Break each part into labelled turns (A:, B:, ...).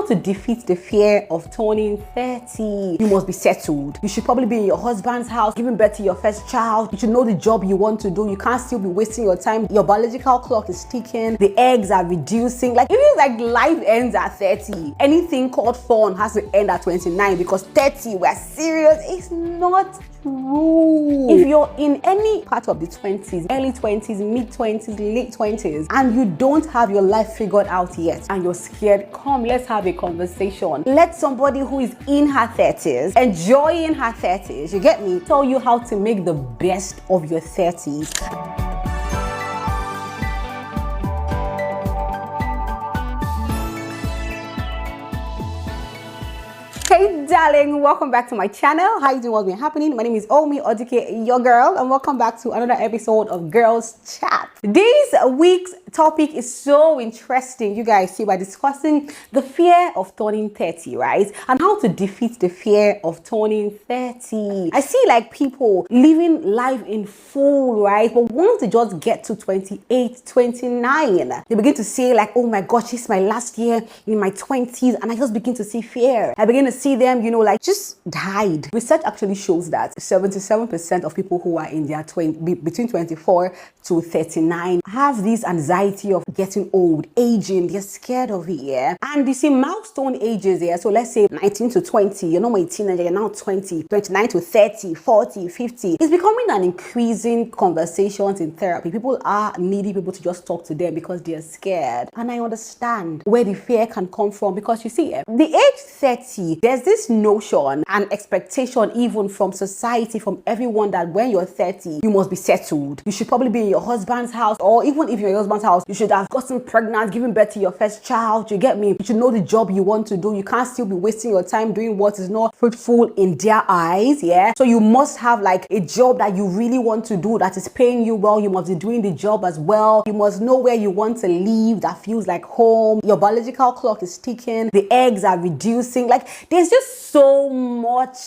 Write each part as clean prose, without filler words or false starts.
A: how to defeat the fear of turning 30. You must be settled. You should probably be in your husband's house, giving birth to your first child. You should know the job you want to do. You can't still be wasting your time. Your biological clock is ticking. The eggs are reducing. Like, it feels like life ends at 30. Anything called fun has to end at 29 because 30, we're serious. It's not true. If you're in any part of the 20s, early 20s, mid 20s, late 20s, and you don't have your life figured out yet and you're scared, come, let's have a conversation. Let somebody who is in her 30s, enjoying her 30s, you get me, tell you how to make the best of your 30s. Hey darling, welcome back to my channel. How you doing? What's been happening? My name is Omi Odike, your girl, and welcome back to another episode of Girls Chat. This week's topic is so interesting. You guys see, we're discussing the fear of turning 30, right? And how to defeat the fear of turning 30. I see like people living life in full, right? But once they just get to 28, 29, they begin to say like, oh my gosh, this is my last year in my 20s, and I just begin to see fear. I begin to see them, you know, like just died. Research actually shows that 77% of people who are in their between 24 to 39 have this anxiety of getting old, aging. They're scared of it, yeah. And you see milestone ages, yeah. So let's say 19 to 20, you're not a teenager, you're now 20, 29 to 30, 40, 50. It's becoming an increasing conversations in therapy. People are needing people to just talk to them because they're scared. And I understand where the fear can come from, because you see, the age 30, there's this notion and expectation even from society, from everyone, that when you're 30, you must be settled. You should probably be in your husband's house, or even if you're in your husband's house, you should have gotten pregnant, giving birth to your first child. You get me? You should know the job you want to do. You can't still be wasting your time doing what is not fruitful in their eyes, yeah? So you must have like a job that you really want to do, that is paying you well. You must be doing the job as well. You must know where you want to live, that feels like home. Your biological clock is ticking. The eggs are reducing. Like, there's just so much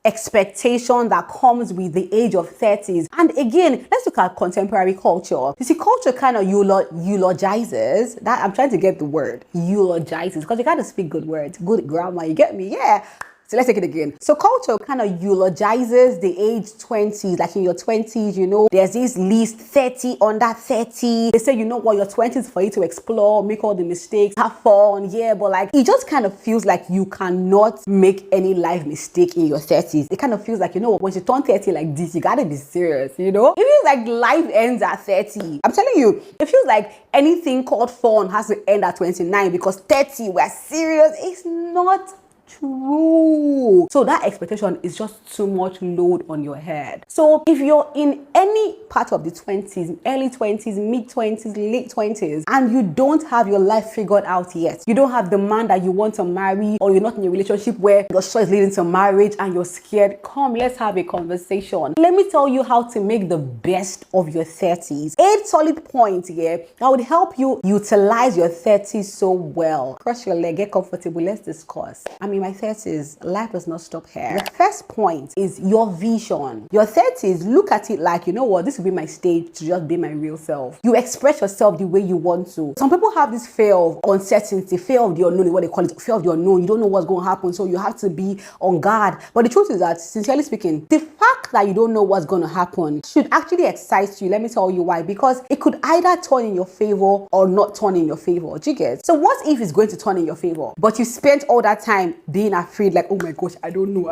A: expectation that comes with the age of 30s. And again, let's look at contemporary culture. You see, culture kind of eulogizes that. I'm trying to get the word eulogizes, because you gotta speak good words, good grammar, you get me? Yeah. So let's take it again. So culture kind of eulogizes the age 20s, like in your 20s, you know, there's this list 30 under 30. They say, you know what, your 20s for you to explore, make all the mistakes, have fun, yeah, but like it just kind of feels like you cannot make any life mistake in your 30s. It kind of feels like, you know, when you turn 30 like this, you gotta be serious, you know? It feels like life ends at 30. I'm telling you, it feels like anything called fun has to end at 29 because 30, we're serious. It's not true. So that expectation is just too much load on your head. So if you're in any part of the 20s, early 20s, mid 20s, late 20s, and you don't have your life figured out yet, you don't have the man that you want to marry, or you're not in a relationship where your choice is leading to marriage and you're scared, come, let's have a conversation. Let me tell you how to make the best of your 30s. 8 solid points here that would help you utilize your 30s so well. Cross your leg, get comfortable, let's discuss. In my 30s, life does not stop here. The first point is your vision. Your 30s, look at it like, you know what, this will be my stage to just be my real self. You express yourself the way you want to. Some people have this fear of uncertainty, fear of the unknown, what they call it, fear of the unknown. You don't know what's going to happen, so you have to be on guard. But the truth is that, sincerely speaking, the fact that you don't know what's going to happen should actually excite you. Let me tell you why. Because it could either turn in your favor or not turn in your favor. Do you get? So what if it's going to turn in your favor, but you spent all that time being afraid, like, oh my gosh, I don't know.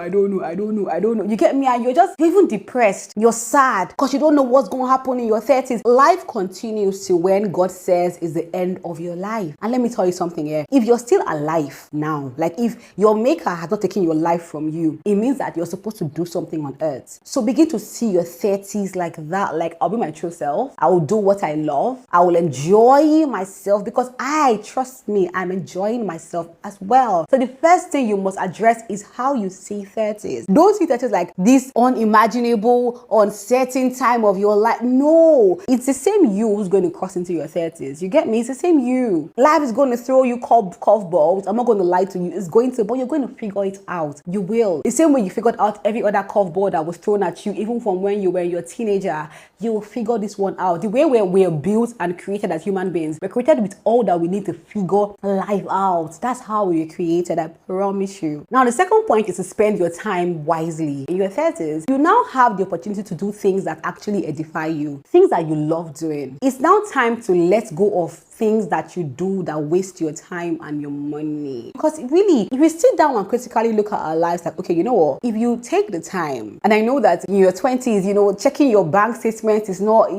A: You get me? And you're even depressed. You're sad because you don't know what's going to happen in your 30s. Life continues to when God says is the end of your life. And let me tell you something here. If you're still alive now, like if your maker has not taken your life from you, it means that you're supposed to do something on earth. So begin to see your 30s like that. Like, I'll be my true self. I will do what I love. I will enjoy myself because trust me, I'm enjoying myself as well. So the first thing you must address is how you see 30s. Don't see 30s like this unimaginable, uncertain time of your life. No, it's the same you who's going to cross into your 30s. You get me? It's the same you. Life is going to throw you curveballs. I'm not going to lie to you. It's going to, but you're going to figure it out. You will. The same way you figured out every other curveball that was thrown at you, even from when you were your teenager, you will figure this one out. The way we're built and created as human beings, we're created with all that we need to figure life out. That's how we were created, I promise you. Now, the second point is to spend your time wisely. In your 30s, you now have the opportunity to do things that actually edify you, things that you love doing. It's now time to let go of things that you do that waste your time and your money. Because really, if we sit down and critically look at our lives, like, okay, you know what? If you take the time, and I know that in your 20s, you know, checking your bank statement is not,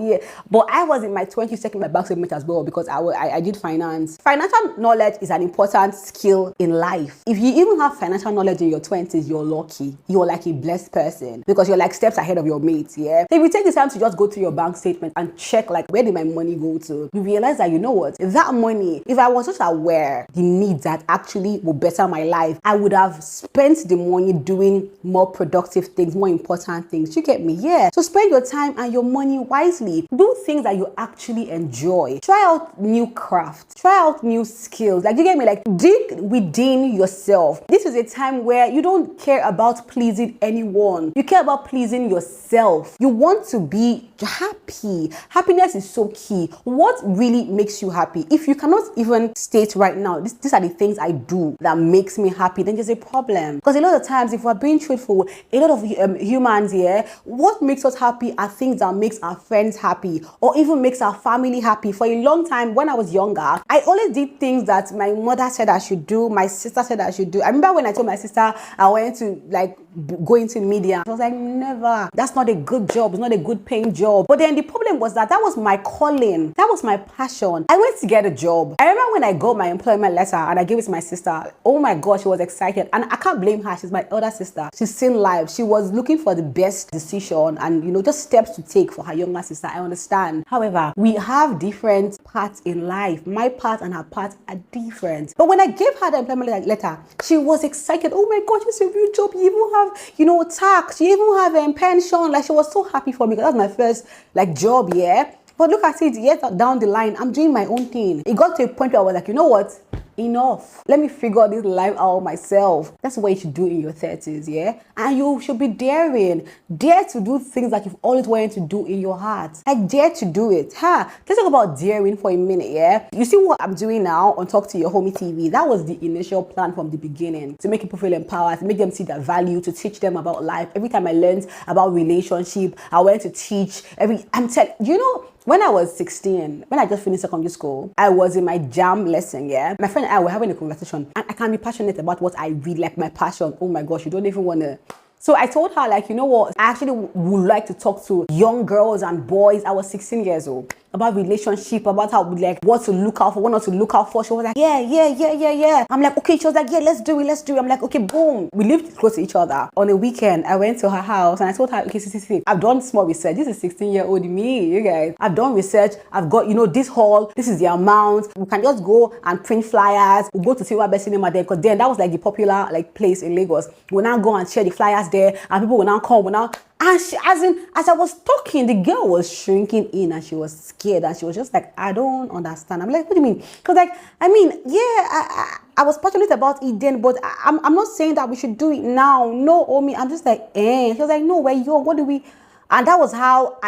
A: but I was in my 20s checking my bank statement as well because I did finance. Financial knowledge is an important skill in life. If you even have financial knowledge in your 20s, you're lucky. You're like a blessed person because you're like steps ahead of your mates, yeah? So if you take the time to just go through your bank statement and check, like, where did my money go to? You realize that, you know what? That money, if I was just aware the needs that actually will better my life, I would have spent the money doing more productive things, more important things. You get me? Yeah. So spend your time and your money wisely. Do things that you actually enjoy. Try out new crafts. Try out new skills. Like, you get me? Like, dig within yourself. This is a time where you don't care about pleasing anyone. You care about pleasing yourself. You want to be happy. Happiness is so key. What really makes you happy? If you cannot even state right now, these are the things I do that makes me happy, then there's a problem. Because a lot of times, if we're being truthful, a lot of humans here, what makes us happy are things that makes our friends happy or even makes our family happy. For a long time, when I was younger, I always did things that my mother said I should do, my sister said I should do. I remember when I told my sister I wanted to like go into media, I was like, never. That's not a good job. It's not a good paying job. But then the problem was that was my calling. That was my passion. I went to get a job. I remember when I got my employment letter and I gave it to my sister. Oh my God, she was excited. And I can't blame her. She's my elder sister. She's seen life. She was looking for the best decision and, you know, just steps to take for her younger sister. I understand. However, we have different paths in life. My path and her path are different. But when I gave her the employment letter, she was excited. Oh my God, it's a real job. You even have, you know, tax. You even have pension. Like, she was so happy for me because that was my first like job, yeah. But look at it, yet down the line, I'm doing my own thing. It got to a point where I was like, you know what? Enough. Let me figure this life out myself. That's what you should do in your 30s, yeah? And you should be daring. Dare to do things that you've always wanted to do in your heart. Like, dare to do it. Let's talk about daring for a minute, yeah? You see what I'm doing now on Talk to Your Homie TV? That was the initial plan from the beginning. To make people feel empowered, to make them see their value, to teach them about life. Every time I learned about relationship, I went to teach. You know, when I was 16, when I just finished secondary school, I was in my jam lesson, yeah? My friend and I were having a conversation, and I can be passionate about what I really like, my passion. Oh my gosh, you don't even want to. So I told her, like, you know what? I actually would like to talk to young girls and boys. I was 16 years old. About relationship, about how, like, what to look out for, what not to look out for. She was like, yeah. I'm like, okay. She was like, yeah, let's do it. I'm like, okay, boom. We lived close to each other. On a weekend, I went to her house and I told her, okay, see, I've done small research. This is 16-year-old me, you guys. I've done research. I've got, you know, this hall. This is the amount. We can just go and print flyers. We'll go to Silver Best Cinema there because then that was like the popular like place in Lagos. We'll now go and share the flyers there and people will now come, and she, as I was talking, the girl was shrinking in and she was scared and she was just like, I don't understand. I'm like, what do you mean? Because, like, I mean, yeah, I was passionate about it then, but I'm not saying that we should do it now. No, Omi, I'm just like, She was like, no, we're young. What do we? And that was how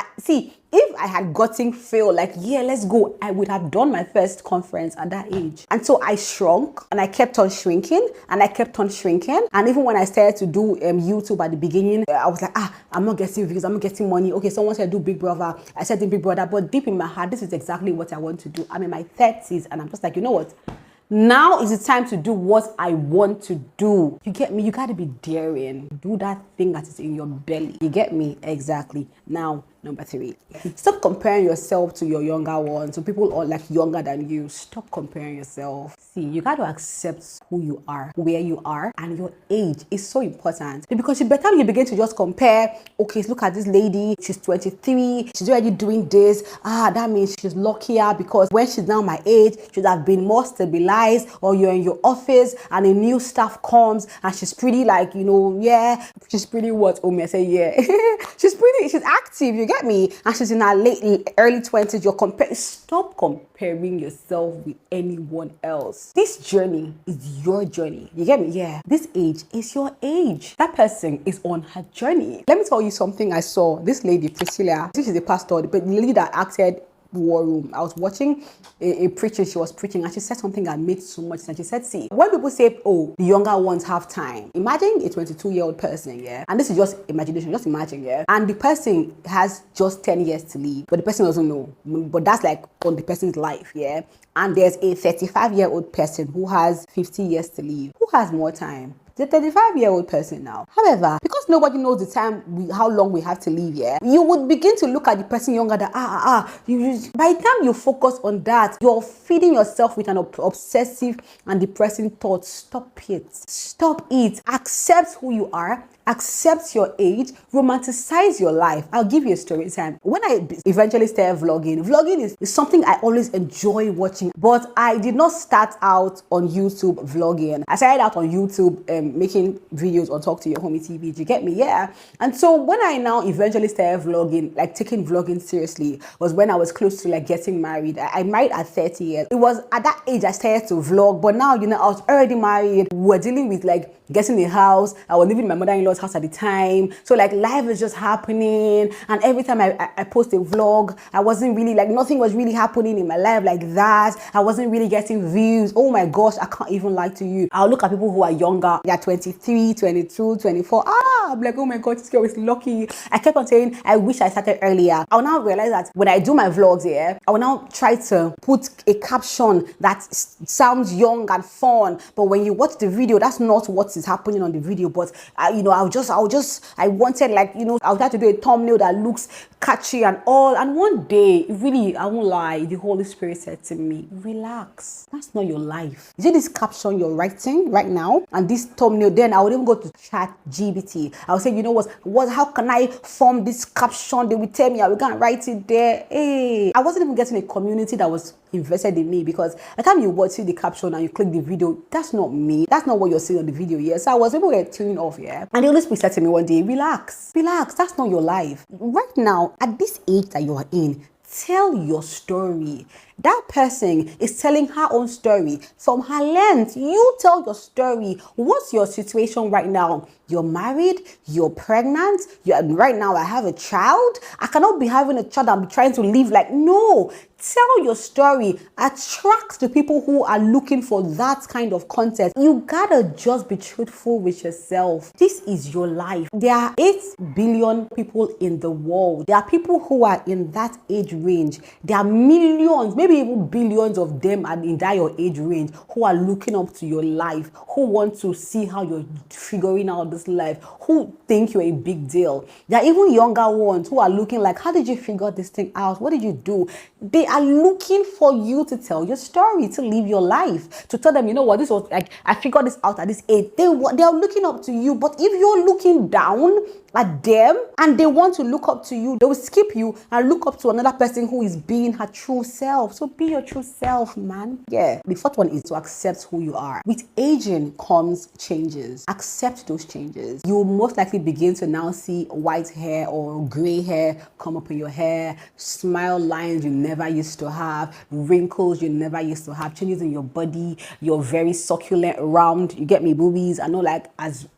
A: if I had gotten feel like, yeah, let's go, I would have done my first conference at that age. And so I shrunk and I kept on shrinking and I kept on shrinking. And even when I started to do YouTube at the beginning, I was like, I'm not getting views, I'm not getting money. Okay, someone said do Big Brother. I said do Big Brother, but deep in my heart, this is exactly what I want to do. I'm in my 30s and I'm just like, you know what? Now is the time to do what I want to do. You get me? You got to be daring. Do that thing that is in your belly. You get me? Exactly. Now, Number 3, stop comparing yourself to your younger ones, to people or like younger than you. Stop comparing yourself. See, you got to accept who you are, where you are, and your age is so important. Because by the time you begin to just compare, okay, look at this lady, she's 23, she's already doing this. That means she's luckier because when she's now my age, she should have been more stabilized. Or you're in your office and a new staff comes and she's pretty like, she's pretty what? I say, yeah. she's active, you get me? And she's in her early 20s. Stop comparing yourself with anyone else. This journey is your journey. You get me? Yeah. This age is your age. That person is on her journey. Let me tell you something I saw. This lady, Priscilla, this is a pastor, but the lady that acted War Room. I was watching a preacher, she was preaching, and she said something that made so much sense. She said, see, when people say, oh, the younger ones have time, imagine a 22-year-old person, yeah, and this is just imagination, just imagine, yeah, and the person has just 10 years to live, but the person doesn't know, but that's like on the person's life, yeah, and there's a 35-year-old person who has 50 years to live. Who has more time? The 35-year-old person now. However, because nobody knows the time how long we have to live here, you would begin to look at the person younger that by the time you focus on that, you're feeding yourself with an obsessive and depressing thought. Stop it. Accept who you are. Accept your age, romanticize your life. I'll give you a story time. When I eventually started vlogging is something I always enjoy watching, but I did not start out on YouTube vlogging. I started out on YouTube making videos on Talk to Your Homie TV. Do you get me? Yeah. And so when I now eventually started vlogging, like taking vlogging seriously, was when I was close to like getting married. I married at 30 years. It was at that age I started to vlog, but now, I was already married. We were dealing with like getting a house. I was living in my mother-in-law's house at the time, so like life is just happening, and every time I post a vlog, I wasn't really like, nothing was really happening in my life like that. I wasn't really getting views. Oh my gosh, I can't even lie to you. I'll look at people who are younger, they're 23, 22, 24. I'm like, oh my god, this girl is lucky. I kept on saying I wish I started earlier. I'll now realize that when I do my vlogs here, I will now try to put a caption that sounds young and fun, but when you watch the video, that's not what is happening on the video. But I wanted like, I would have to do a thumbnail that looks catchy and all. And one day, really, I won't lie, the Holy Spirit said to me, relax. That's not your life. You see this caption you're writing right now and this thumbnail, then I would even go to ChatGPT. I would say, how can I form this caption? They will tell me, I will go and write it there. Hey, I wasn't even getting a community that was invested in me, because by the time you watch the caption and you click the video, that's not me. That's not what you're seeing on the video. Yeah. So I was able to get tuned off. Yeah. And the Holy Spirit said to me one day, relax. That's not your life. Right now, at this age that you are in, tell your story. That person is telling her own story from her lens. You tell your story. What's your situation right now? You're married, you're pregnant, right now I have a child. I cannot be having a child and be trying to live like, no. Tell your story. Attract the people who are looking for that kind of content. You gotta just be truthful with yourself. This is your life. There are 8 billion people in the world. There are people who are in that age range. There are millions, maybe even billions of them are in that your age range, who are looking up to your life, who want to see how you're figuring out this life, who think you're a big deal. There are even younger ones who are looking like, how did you figure this thing out? What did you do? They are looking for you to tell your story, to live your life, to tell them, this was like, I figured this out at this age. They are looking up to you. But if you're looking down at them and they want to look up to you, they will skip you and look up to another person who is being her true self. So be your true self, man. Yeah. The fourth one is to accept who you are. With aging comes changes. Accept those changes. You will most likely begin to now see white hair or gray hair come up in your hair, smile lines you never used to have, wrinkles you never used to have, changes in your body. You're very succulent, round. You get me, boobies. I know, like, as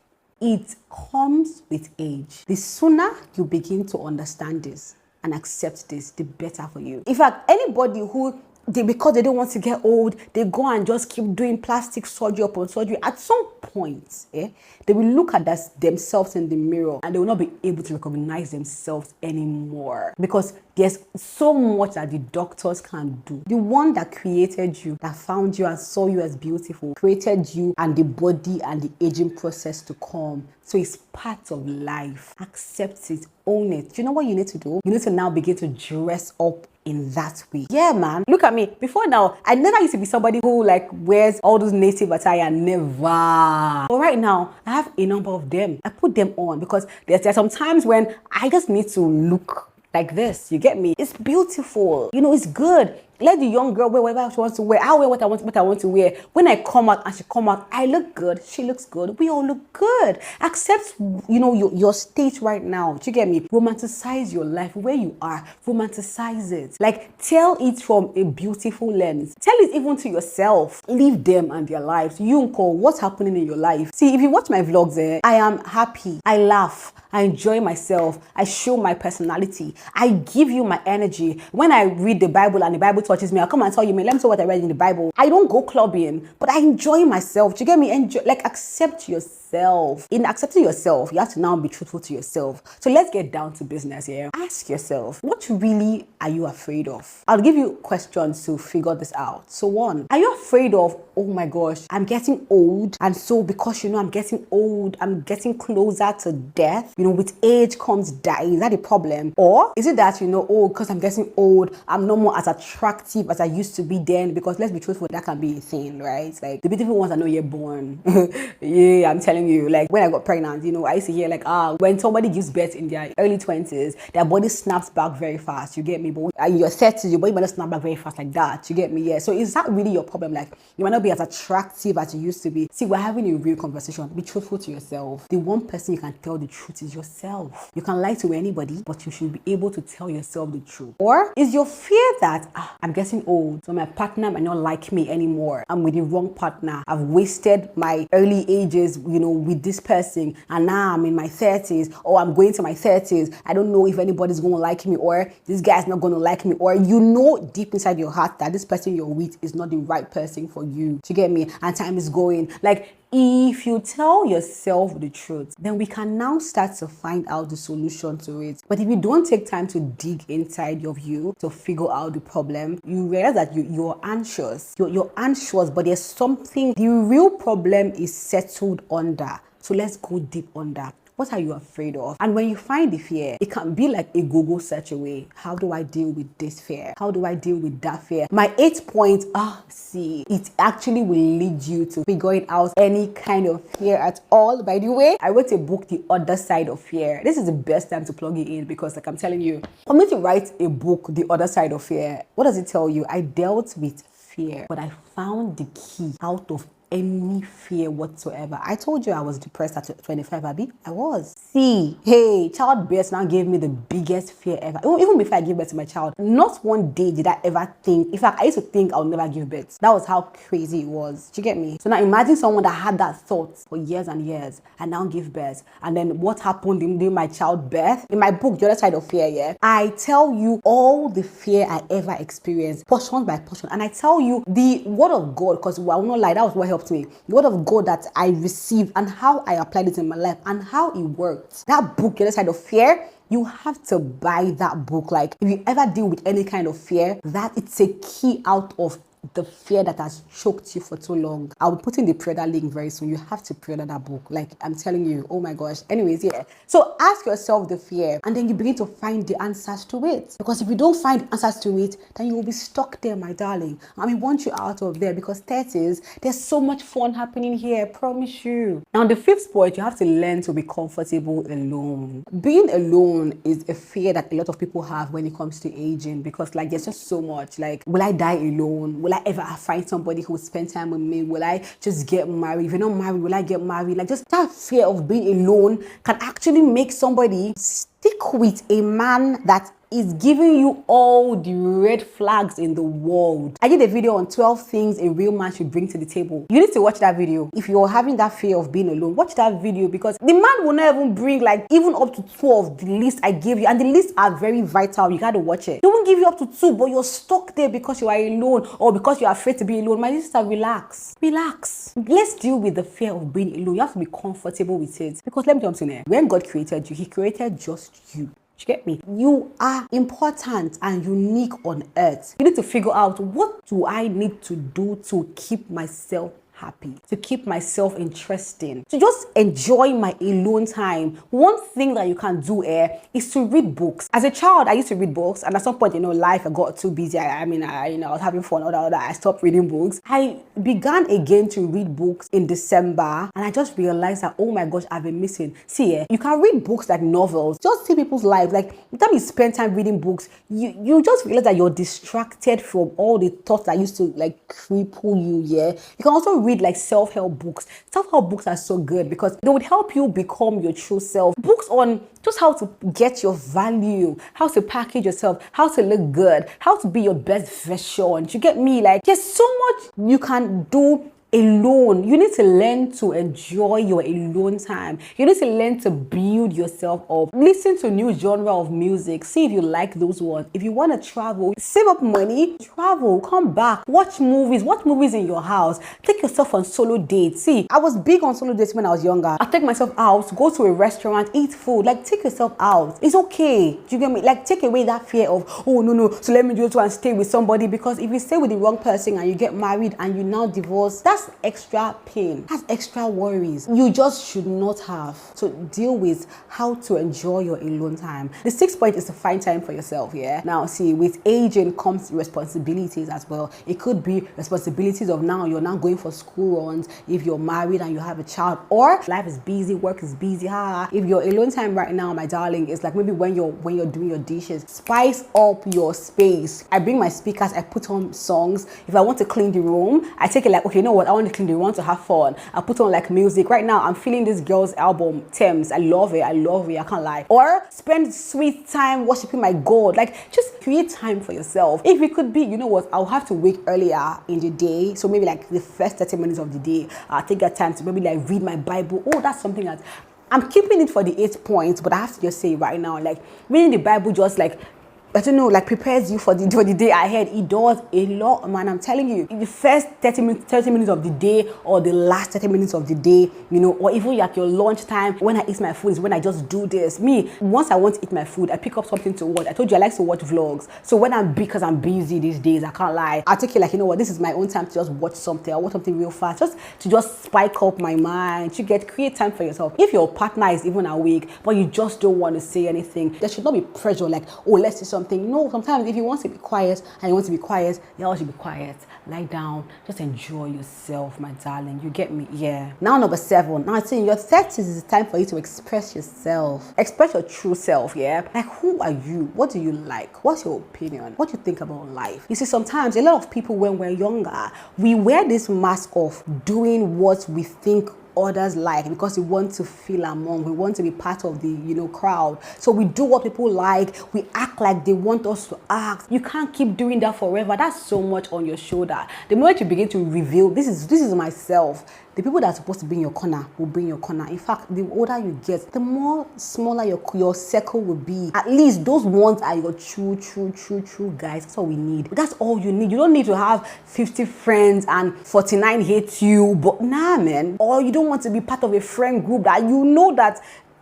A: it comes with age. The sooner you begin to understand this and accept this, the better for you. In fact, anybody who because they don't want to get old, they go and just keep doing plastic surgery upon surgery. At some point, they will look at themselves in the mirror and they will not be able to recognize themselves anymore, because there's so much that the doctors can do. The one that created you, that found you and saw you as beautiful, created you and the body and the aging process to come. So it's part of life. Accept it, own it. Do you know what you need to do? You need to now begin to dress up in that way. Yeah, man. Look at me. Before now, I never used to be somebody who like wears all those native attire. Never. But right now, I have a number of them. I put them on because there's some times when I just need to look like this. You get me? It's beautiful. You know, it's good. Let the young girl wear whatever she wants to wear. I'll wear what I want to wear. When I come out and she come out, I look good. She looks good. We all look good. Accept, you know, your state right now. Do you get me? Romanticize your life where you are. Romanticize it. Like, tell it from a beautiful lens. Tell it even to yourself. Leave them and their lives. You uncle, what's happening in your life? See, if you watch my vlogs, I am happy. I laugh. I enjoy myself. I show my personality. I give you my energy. When I read the Bible and the Bible touches me, I'll come and tell you, man, let me tell you what I read in the Bible. I don't go clubbing, but I enjoy myself. Do you get me? Enjoy, like, accept yourself. In accepting yourself, you have to now be truthful to yourself. So let's get down to business here. Ask yourself, what really are you afraid of? I'll give you questions to figure this out. So one, are you afraid of, oh my gosh, I'm getting old, and so because, you know, I'm getting old, I'm getting closer to death? You know, with age comes dying. Is that a problem? Or is it that, you know, oh, because I'm getting old, I'm no more as attractive as I used to be then? Because let's be truthful, that can be a thing, right? Like, the beautiful ones I know you're born. Yeah, I'm telling you, like, when I got pregnant, you know, I used to hear like, when somebody gives birth in their early 20s, their body snaps back very fast. You get me? But in your 30s, your body might not snap back very fast like that. You get me? Yeah. So is that really your problem? Like, you might not be as attractive as you used to be. See, we're having a real conversation. Be truthful to yourself. The one person you can tell the truth is yourself. You can lie to anybody, but you should be able to tell yourself the truth. Or is your fear that I'm getting old, so my partner might not like me anymore? I'm with the wrong partner. I've wasted my early ages, you know, with this person, and now I'm in my 30s, or I'm going to my 30s. I don't know if anybody's going to like me, or this guy's not going to like me, or you know deep inside your heart that this person you're with is not the right person for you. Do you get me? And time is going. Like, if you tell yourself the truth, then we can now start to find out the solution to it. But if you don't take time to dig inside of you to figure out the problem, you realize that you're anxious. You're anxious, but there's something, the real problem is settled under. So let's go deep under. What are you afraid of? And when you find the fear, it can be like a Google search away. How do I deal with this fear? How do I deal with that fear? My 8 points, see, it actually will lead you to figuring out any kind of fear at all. By the way, I wrote a book, The Other Side of Fear. This is the best time to plug it in because, like I'm telling you, for me to write a book, The Other Side of Fear, what does it tell you? I dealt with fear, but I found the key out of any fear whatsoever. I told you I was depressed at 25, Abby. I was. See, hey, childbirth now gave me the biggest fear ever. Even before I gave birth to my child, not one day did I ever think, in fact, I used to think I'll never give birth. That was how crazy it was. Do you get me? So now imagine someone that had that thought for years and years and now give birth. And then what happened during my childbirth? In my book, The Other Side of Fear, yeah, I tell you all the fear I ever experienced, portion by portion. And I tell you the word of God, because I will not lie, that was what helped me. The word of God that I received and how I applied it in my life and how it worked. That book, The Other Side of Fear, you have to buy that book. Like, if you ever deal with any kind of fear, that it's a key out of the fear that has choked you for too long. I'll be putting the pre-order link very soon. You have to pre-order that book. Like, I'm telling you, oh my gosh. Anyways, yeah. So ask yourself the fear and then you begin to find the answers to it. Because if you don't find answers to it, then you will be stuck there, my darling. And we want you out of there because 30s, there's so much fun happening here, I promise you. Now, the 5th point, you have to learn to be comfortable alone. Being alone is a fear that a lot of people have when it comes to aging because, like, there's just so much. Like, will I die alone? Will I ever find somebody who will spend time with me? Will I just get married? If you're not married, will I get married? Like, just that fear of being alone can actually make somebody stick with a man that is giving you all the red flags in the world. I did a video on 12 things a real man should bring to the table. You need to watch that video. If you're having that fear of being alone, watch that video, because the man will not even bring like even up to 2 of the list I gave you, and the lists are very vital. You gotta watch it. He won't give you up to 2, but you're stuck there because you are alone or because you're afraid to be alone. My sister, relax. Let's deal with the fear of being alone. You have to be comfortable with it, because let me tell you something. When God created you, he created just you. You get me? You are important and unique on earth. You need to figure out, what do I need to do to keep myself happy, to keep myself interesting, to just enjoy my alone time. One thing that you can do is to read books. As a child, I used to read books, and at some point, life I got too busy. I was having fun, I stopped reading books. I began again to read books in December, and I just realized that, oh my gosh, I've been missing. See, you can read books like novels, just see people's lives. Like, the time you spend time reading books, you just realize that you're distracted from all the thoughts that used to like cripple you. You can also read like self-help books. Self-help books are so good because they would help you become your true self. Books on just how to get your value, how to package yourself, how to look good, how to be your best version. You get me? Like, there's so much you can do alone. You need to learn to enjoy your alone time. You need to learn to build yourself up. Listen to new genre of music. See if you like those ones. If you want to travel, save up money, travel, come back, watch movies in your house. Take yourself on solo dates. See, I was big on solo dates when I was younger. I take myself out, go to a restaurant, eat food. Like, take yourself out. It's okay. Do you get me? Like, take away that fear of, oh no, so let me just go and stay with somebody. Because if you stay with the wrong person and you get married and you now divorce, that's extra pain. That's extra worries you just should not have. So deal with how to enjoy your alone time. The 6th point is to find time for yourself. Now, see, with aging comes responsibilities as well. It could be responsibilities of now you're now going for school runs, if you're married and you have a child, or life is busy, work is busy. If your alone time right now, my darling, is like maybe when you're doing your dishes, spice up your space. I bring my speakers, I put on songs. If I want to clean the room, I take it like, okay, you know what, I want to clean the room, want to have fun. I put on like music. Right now, I'm feeling this girl's album, Thames. I love it, I can't lie. Or spend sweet time worshiping my God. Like, just create time for yourself. If it could be, you know what, I'll have to wake earlier in the day. So maybe like the first 30 minutes of the day, I'll take that time to maybe like read my Bible. Oh, that's something that I'm keeping it for the 8th point, but I have to just say right now, like, reading the Bible just like, I don't know, like, prepares you for the day ahead. It does a lot, man. I'm telling you, in the first 30 minutes of the day, or the last 30 minutes of the day, or even like your lunch time, when I eat my food is when I just do this. Me, once I want to eat my food, I pick up something to watch. I told you I like to watch vlogs. So when because I'm busy these days, I can't lie, I'll take it like, you know what, this is my own time to just watch something. I watch something real fast, just to spike up my mind, to create time for yourself. If your partner is even awake, but you just don't want to say anything, there should not be pressure like, oh, let's do something. No, sometimes if you want to be quiet and you want to be quiet, you all should be quiet. Lie down, just enjoy yourself, my darling. You get me? Now, number 7. Now, I think in your 30s is the time for you to express yourself. Express your true self. Like, who are you? What do you like? What's your opinion? What do you think about life? You see, sometimes a lot of people, when we're younger, we wear this mask of doing what we think others like, because we want to feel among, we want to be part of the crowd. So we do what people like, we act like they want us to act. You can't keep doing that forever. That's so much on your shoulder. The moment you begin to reveal, this is myself, the people that are supposed to be in your corner will be in your corner. In fact, the older you get, the more smaller your circle will be. At least those ones are your true guys. That's all we need. That's all you need. You don't need to have 50 friends and 49 hate you. But nah, man. Or you don't want to be part of a friend group that you know that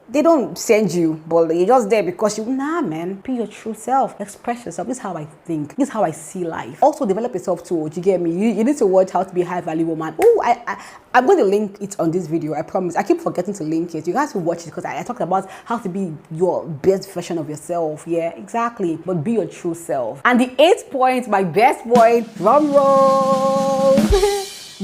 A: they don't send you, but you're just there because nah, man. Be your true self. Express yourself. This is how I think. This is how I see life. Also, develop yourself too. You get me? You need to watch How to Be a High Value Woman. Oh, I'm going to link it on this video. I promise. I keep forgetting to link it. You guys will watch it because I talked about how to be your best version of yourself. Yeah, exactly. But be your true self. And the 8th point, my best point, drum roll.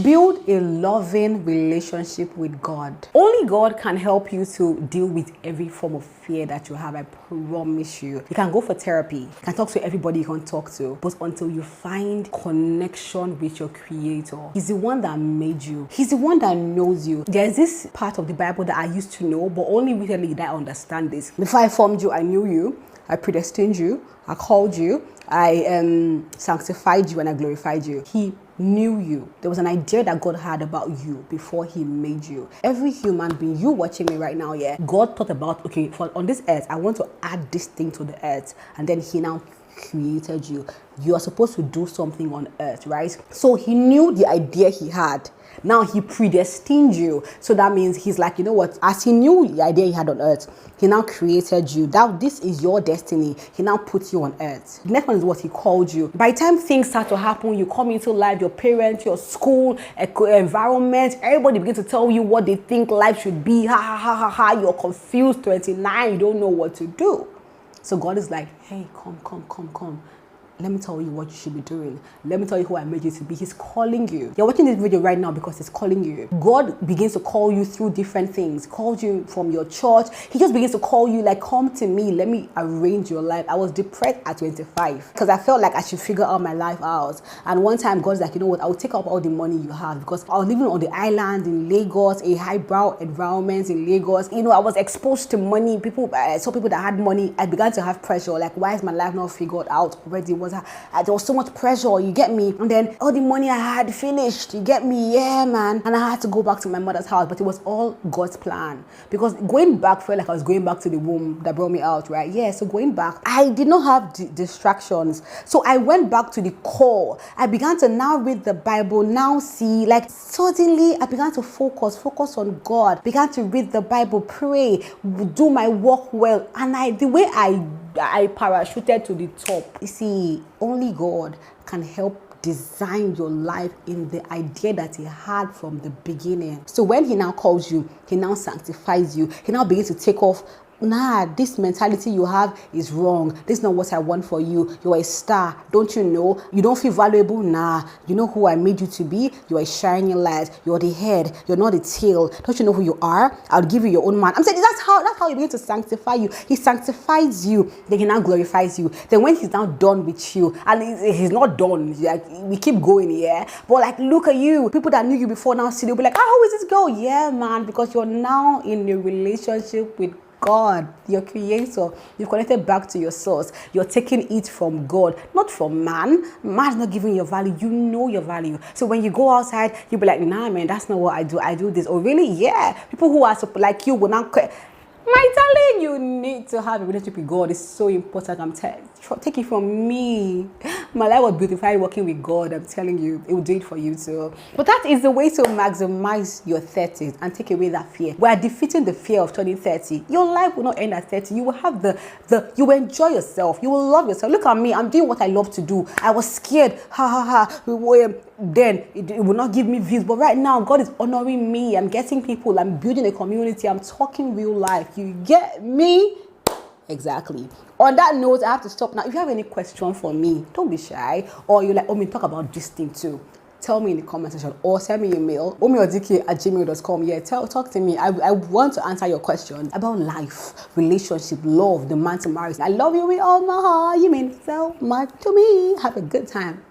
A: Build a loving relationship with God. Only God can help you to deal with every form of fear that you have. I promise you. You can go for therapy. You can talk to everybody you can talk to. But until you find connection with your Creator, He's the one that made you. He's the one that knows you. There's this part of the Bible that I used to know, but only recently did I understand this. Before I formed you, I knew you. I predestined you, I called you, I sanctified you, and I glorified you. He knew you. There was an idea that God had about you before he made you. Every human being, you watching me right now, yeah, God thought about, okay, on this earth, I want to add this thing to the earth, and then he now created you. You are supposed to do something on earth, right? So he knew the idea he had. Now he predestined you. So that means he's like, you know what? As he knew the idea he had on earth, he now created you. That this is your destiny. He now puts you on earth. The next one is what he called you. By the time things start to happen, you come into life, your parents, your school, environment, everybody begins to tell you what they think life should be. Ha ha ha ha ha. You're confused, 29, you don't know what to do. So God is like, hey, come. Let me tell you what you should be doing. Let me tell you who I made you to be. He's calling you. You're watching this video right now because he's calling you. God begins to call you through different things. Called you from your church. He just begins to call you like, come to me. Let me arrange your life. I was depressed at 25 because I felt like I should figure out my life out. And one time God's like, you know what? I'll take up all the money you have because I was living on the island in Lagos, a highbrow environment in Lagos. You know, I was exposed to money. I saw people that had money. I began to have pressure. Like, why is my life not figured out already? There was so much pressure, you get me? And then all the money I had finished, you get me? Yeah, man. And I had to go back to my mother's house, but it was all God's plan. Because going back felt like I was going back to the womb that brought me out, right? Yeah, so going back, I did not have distractions. So I went back to the core. I began to now read the Bible, now see, like suddenly I began to focus on God, began to read the Bible, pray, do my work well. And the way I parachuted to the top. You see, only God can help design your life in the idea that he had from the beginning. So when he now calls you, he now sanctifies you. He now begins to take off. Nah, this mentality you have is wrong. This is not what I want for you. You're a star. Don't you know? You don't feel valuable? Nah. You know who I made you to be? You're a shining light. You're the head. You're not the tail. Don't you know who you are? I'll give you your own man. I'm saying that's how he begins to sanctify you. He sanctifies you. Then he now glorifies you. Then when he's now done with you, and he's not done, like we keep going, yeah. But like, look at you. People that knew you before now see, they'll be like, who is this girl? Yeah, man, because you're now in a relationship with God, your creator. You've connected back to your source. You're taking it from God, not from man. Man's not giving you value. You know your value. So when you go outside, you'll be like, nah, man, that's not what I do. I do this. Oh, really? Yeah. People who are like you will not quit. My darling, you need to have a relationship with God. It's so important. Take it from me. My life was beautified working with God. I'm telling you, it will do it for you too. But that is the way to maximize your 30s and take away that fear. We are defeating the fear of turning 30. Your life will not end at 30. You will have you will enjoy yourself. You will love yourself. Look at me. I'm doing what I love to do. I was scared. Then it will not give me views. But right now, God is honoring me. I'm getting people. I'm building a community. I'm talking real life. You get me? Exactly. On that note, I have to stop now. If you have any question for me, don't be shy. Or you're like, talk about this thing too. Tell me in the comment section or send me a mail, omiodike@gmail.com. Yeah, talk to me. I want to answer your questions about life, relationship, love, the man to marry. I love you with all my heart. You mean so much to me. Have a good time.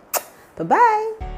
A: Bye-bye.